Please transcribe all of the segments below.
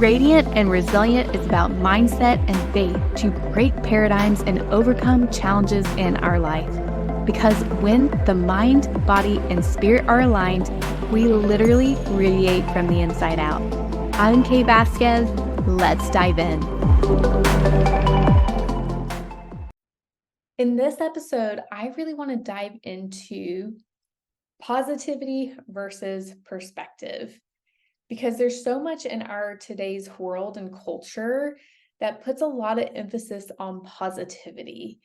Radiant and Resilient is about mindset and faith to break paradigms and overcome challenges in our life. Because when the mind, body, and spirit are aligned, we literally radiate from the inside out. I'm Kay Vasquez. Let's dive in. In this episode, I really want to dive into positivity versus perspective, because there's so much in our today's world and culture that puts a lot of emphasis on positivity.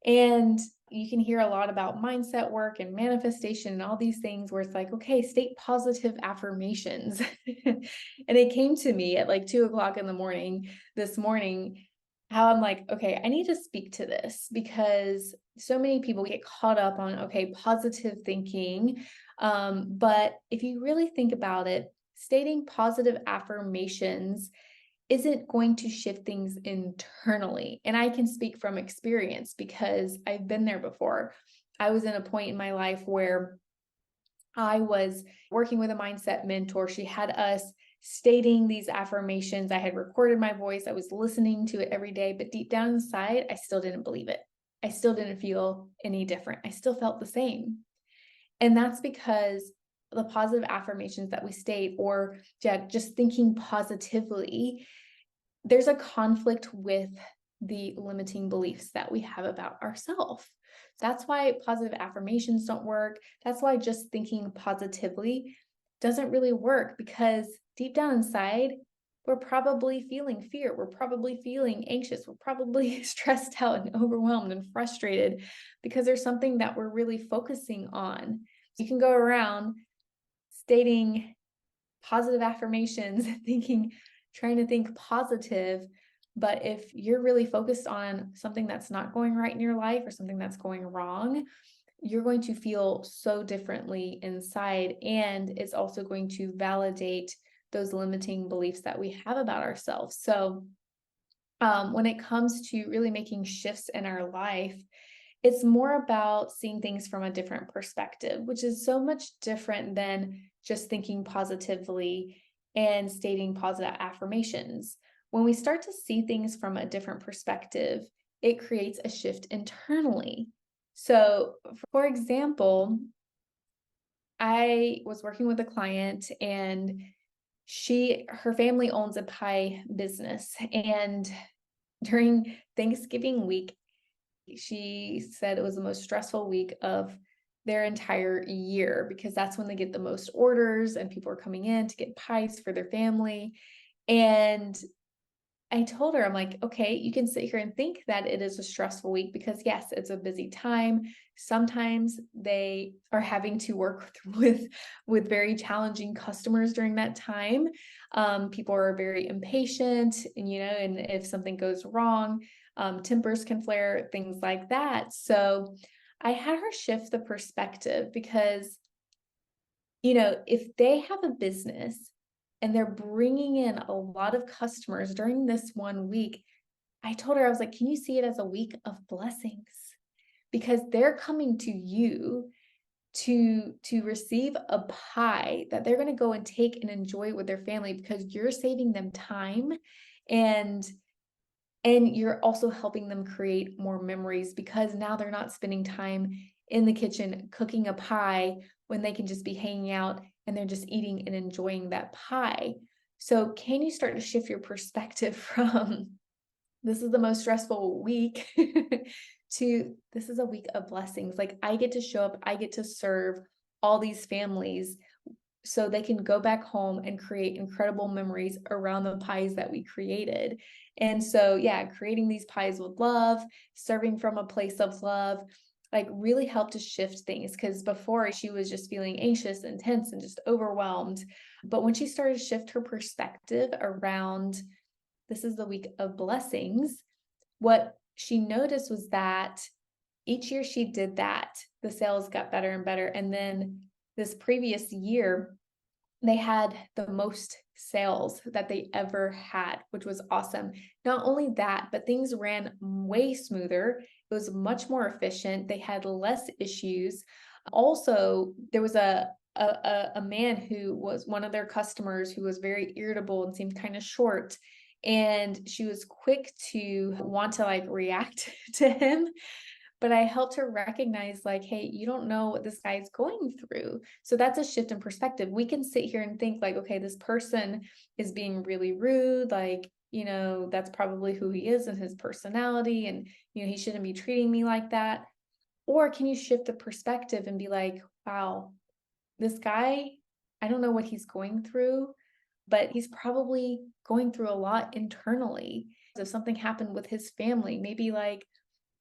And you can hear a lot about mindset work and manifestation and all these things where it's like, okay, state positive affirmations. And it came to me at like 2:00 in the morning this morning, how I'm like, okay, I need to speak to this because so many people get caught up on, okay, positive thinking. But if you really think about it, stating positive affirmations isn't going to shift things internally. And I can speak from experience because I've been there before. I was in a point in my life where I was working with a mindset mentor. She had us stating these affirmations. I had recorded my voice. I was listening to it every day, but deep down inside, I still didn't believe it. I still didn't feel any different. I still felt the same. And that's because the positive affirmations that we state, or just thinking positively, there's a conflict with the limiting beliefs that we have about ourselves. That's why positive affirmations don't work. That's why just thinking positively doesn't really work, because deep down inside, we're probably feeling fear. We're probably feeling anxious. We're probably stressed out and overwhelmed and frustrated because there's something that we're really focusing on. You can go around stating positive affirmations, trying to think positive, but if you're really focused on something that's not going right in your life or something that's going wrong, you're going to feel so differently inside, and it's also going to validate those limiting beliefs that we have about ourselves. So when it comes to really making shifts in our life, it's more about seeing things from a different perspective, which is so much different than just thinking positively and stating positive affirmations. When we start to see things from a different perspective, it creates a shift internally. So, for example, I was working with a client, and her family owns a pie business. And during Thanksgiving week, she said it was the most stressful week of their entire year, because that's when they get the most orders and people are coming in to get pies for their family. And I told her, I'm like, okay, you can sit here and think that it is a stressful week because yes, it's a busy time. Sometimes they are having to work with very challenging customers during that time. People are very impatient, and if something goes wrong, tempers can flare, things like that. So I had her shift the perspective because, if they have a business and they're bringing in a lot of customers during this one week, I told her, I was like, can you see it as a week of blessings? Because they're coming to you to receive a pie that they're going to go and take and enjoy with their family, because you're saving them time, and you're also helping them create more memories, because now they're not spending time in the kitchen cooking a pie when they can just be hanging out and they're just eating and enjoying that pie. So can you start to shift your perspective from this is the most stressful week to this is a week of blessings? Like, I get to show up, I get to serve all these families so they can go back home and create incredible memories around the pies that we created. And so, yeah, creating these pies with love, serving from a place of love, like really helped to shift things, because before she was just feeling anxious and tense and just overwhelmed. But when she started to shift her perspective around this is the week of blessings, what she noticed was that each year she did that, the sales got better and better. And then this previous year, they had the most sales that they ever had, which was awesome. Not only that, but things ran way smoother. It was much more efficient. They had less issues. Also, there was a a man who was one of their customers who was very irritable and seemed kind of short. And she was quick to want to like react to him. But I helped her recognize, like, hey, you don't know what this guy's going through. So that's a shift in perspective. We can sit here and think, like, okay, this person is being really rude. Like, that's probably who he is and his personality. And, he shouldn't be treating me like that. Or can you shift the perspective and be like, wow, this guy, I don't know what he's going through, but he's probably going through a lot internally. If something happened with his family, maybe like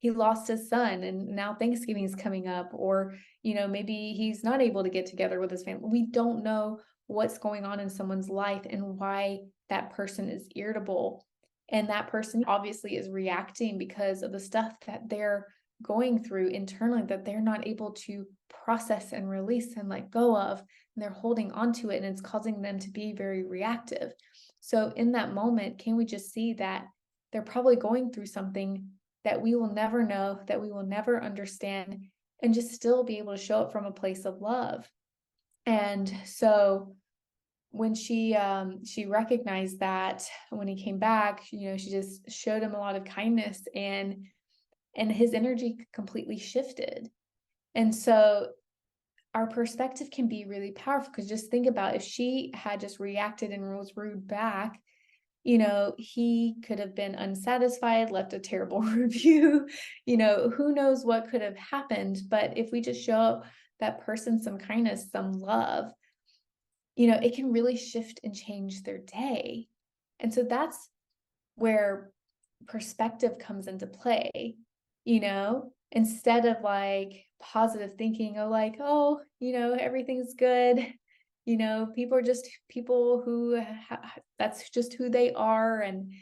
he lost his son and now Thanksgiving is coming up, or, maybe he's not able to get together with his family. We don't know what's going on in someone's life and why that person is irritable. And that person obviously is reacting because of the stuff that they're going through internally that they're not able to process and release and let go of. And they're holding on to it and it's causing them to be very reactive. So in that moment, can we just see that they're probably going through something that we will never know, that we will never understand, and just still be able to show up from a place of love. And so when she recognized that when he came back, she just showed him a lot of kindness, and his energy completely shifted. And so our perspective can be really powerful, because just think about if she had just reacted and was rude back, he could have been unsatisfied, left a terrible review, who knows what could have happened. But if we just show that person some kindness, some love, it can really shift and change their day. And so that's where perspective comes into play, instead of like positive thinking, oh, like, oh, everything's good. People are just people who that's just who they are. And,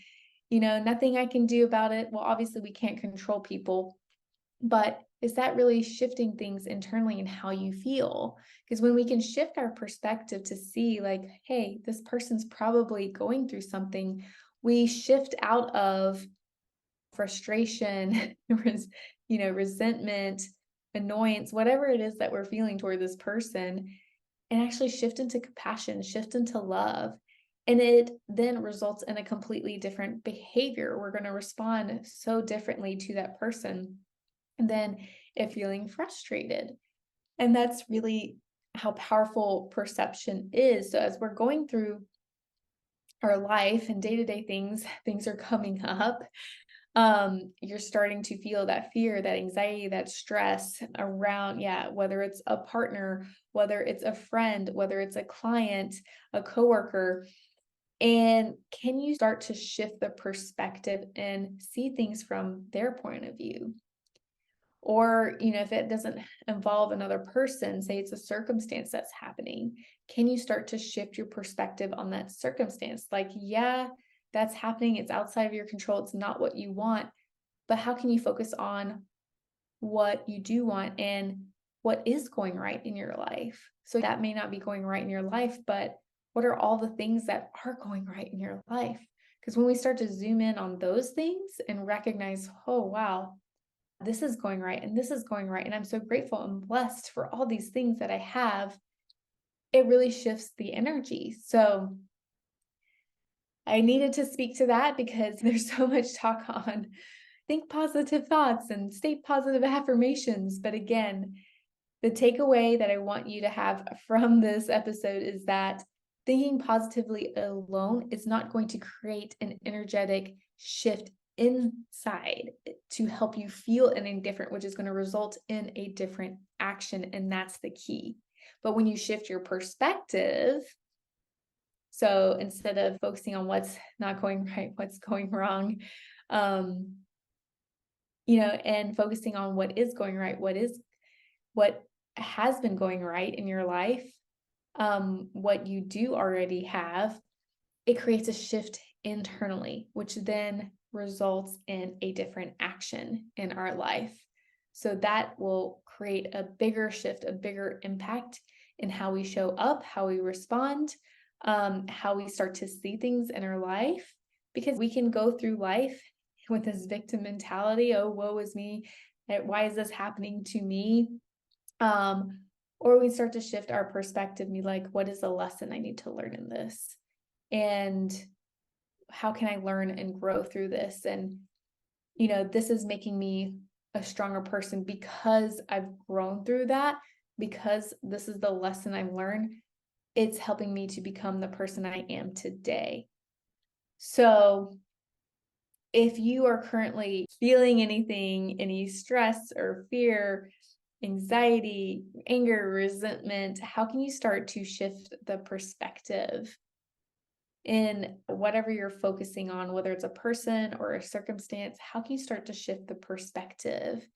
nothing I can do about it. Well, obviously we can't control people, but is that really shifting things internally and how you feel? Because when we can shift our perspective to see like, hey, this person's probably going through something, we shift out of frustration, resentment, annoyance, whatever it is that we're feeling toward this person, and actually shift into compassion, shift into love. And it then results in a completely different behavior. We're going to respond so differently to that person than if feeling frustrated. And that's really how powerful perception is. So as we're going through our life and day-to-day things are coming up. You're starting to feel that fear, that anxiety, that stress around, whether it's a partner, whether it's a friend, whether it's a client, a coworker. And can you start to shift the perspective and see things from their point of view? Or, if it doesn't involve another person, say it's a circumstance that's happening, can you start to shift your perspective on that circumstance? Like, yeah, that's happening. It's outside of your control. It's not what you want. But how can you focus on what you do want and what is going right in your life? So that may not be going right in your life, but what are all the things that are going right in your life? Because when we start to zoom in on those things and recognize, oh, wow, this is going right and this is going right, and I'm so grateful and blessed for all these things that I have, it really shifts the energy. So I needed to speak to that because there's so much talk on think positive thoughts and state positive affirmations. But again, the takeaway that I want you to have from this episode is that thinking positively alone is not going to create an energetic shift inside to help you feel anything different, which is going to result in a different action. And that's the key. But when you shift your perspective, so instead of focusing on what's not going right, what's going wrong, and focusing on what is going right, what has been going right in your life, what you do already have, it creates a shift internally, which then results in a different action in our life. So that will create a bigger shift, a bigger impact in how we show up, how we respond, how we start to see things in our life, because we can go through life with this victim mentality. Oh, woe is me. Why is this happening to me? Or we start to shift our perspective and be like, what is the lesson I need to learn in this? And how can I learn and grow through this? And, this is making me a stronger person because I've grown through that, because this is the lesson I've learned. It's helping me to become the person I am today. So if you are currently feeling anything, any stress or fear, anxiety, anger, resentment, how can you start to shift the perspective in whatever you're focusing on, whether it's a person or a circumstance? How can you start to shift the perspective?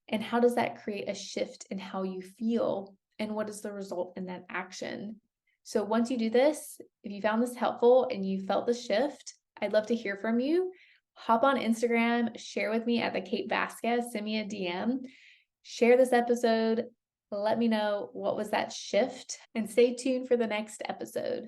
And how does that create a shift in how you feel? And what is the result in that action? So once you do this, if you found this helpful and you felt the shift, I'd love to hear from you. Hop on Instagram, share with me at the Kate Vasquez, send me a DM, share this episode, let me know what was that shift, and stay tuned for the next episode.